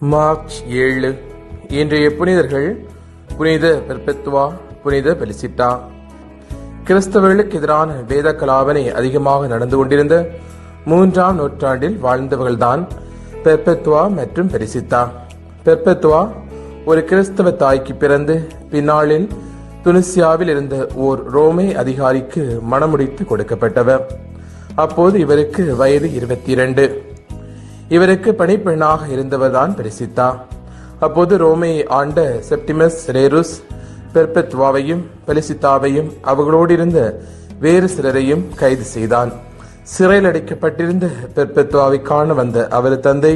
March 7. இன்றைய புனிதர்கள் புனித பெர்பெத்துவா, புனித பெலிசிட்டா. கிறிஸ்தவர்களுக்கு எதிரான வேத கலாபனை அதிகமாக நடந்து கொண்டிருந்த 3ஆம் நூற்றாண்டில் வாழ்ந்தவர்கள்தான் பெர்பெத்துவா மற்றும் பெலிசிட்டா. பெர்பெத்துவா ஒரு கிறிஸ்தவ தாய்க்கு பிறந்து பின்னாளில் துனிசியாவில் இருந்த ஓர் ரோமே அதிகாரிக்கு மணமுடித்து கொடுக்கப்பட்டவர். அப்போது இவருக்கு வயது 22. இவருக்கு பணிப்பெண்ணாக இருந்தவர்தான் பெலிசிட்டா. அப்போது ரோமையை ஆண்ட செப்டிமஸ் செவேருஸ் பெர்பெத்துவாவையும் பெலிசிட்டாவையும் அவர்களோடு இருந்த வேறு சிலரையும் கைது செய்தான். சிறையில் அடைக்கப்பட்டிருந்த பெர்பெத்துவாவை காண வந்த அவரது தந்தை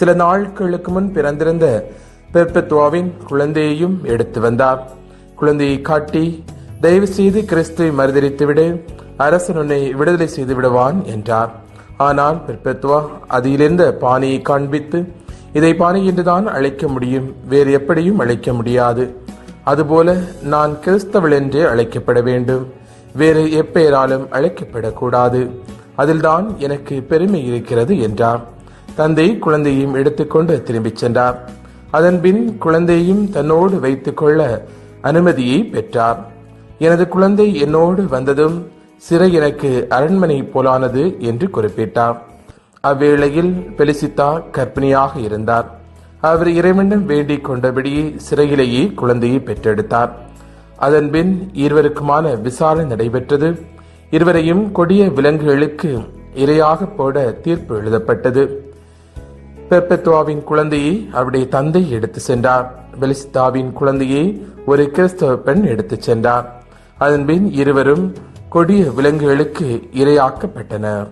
சில நாட்களுக்கு முன் பிறந்திருந்த பெர்பெத்துவாவின் குழந்தையையும் எடுத்து வந்தார். குழந்தையை காட்டி, தயவு செய்து கிறிஸ்துவை மறுதலித்துவிடு, அரசன் உன்னை விடுதலை செய்து விடுவான் என்றார். ஆனால் பெர்பெத்துவா அதிலிருந்த பானையை காண்பித்து, இதை பானை என்றுதான் அழைக்க முடியும், வேறு எப்படியும் அழைக்க முடியாது. அதுபோல நான் கிறிஸ்தவள் என்றே அழைக்கப்பட வேண்டும், வேறு எப்பெயராலும் அழைக்கப்படக்கூடாது. அதில்தான் எனக்கு பெருமை இருக்கிறது என்றார். தந்தை குழந்தையும் எடுத்துக்கொண்டு திரும்பிச் சென்றார். அதன்பின் குழந்தையும் தன்னோடு வைத்துக் கொள்ள அனுமதியை பெற்றார். எனது குழந்தை என்னோடு வந்ததும் சிறை எனக்கு அரண்மனை போலானது என்று குறிப்பிட்டார். அவ்வேளையில் பெலிசிட்டா கர்ப்பிணியாக இருந்தார். அவர் இறைவனிடம் வேண்டிக் கொண்டபடியே சிறையிலேயே குழந்தையை பெற்றெடுத்தார். அதன்பின் இருவருக்குமான விசாரணை நடைபெற்றது. இருவரையும் கொடிய விலங்குகளுக்கு இரையாக போட தீர்ப்பு எழுதப்பட்டது. பெர்பெத்துவாவின் குழந்தையை அவருடைய தந்தை எடுத்து சென்றார். பெலிசிட்டாவின் குழந்தையை ஒரு கிறிஸ்தவ பெண் எடுத்து சென்றார். அதன்பின் இருவரும் கொடிய விலங்குகளுக்கு இரையாக்கப்பட்டனர்.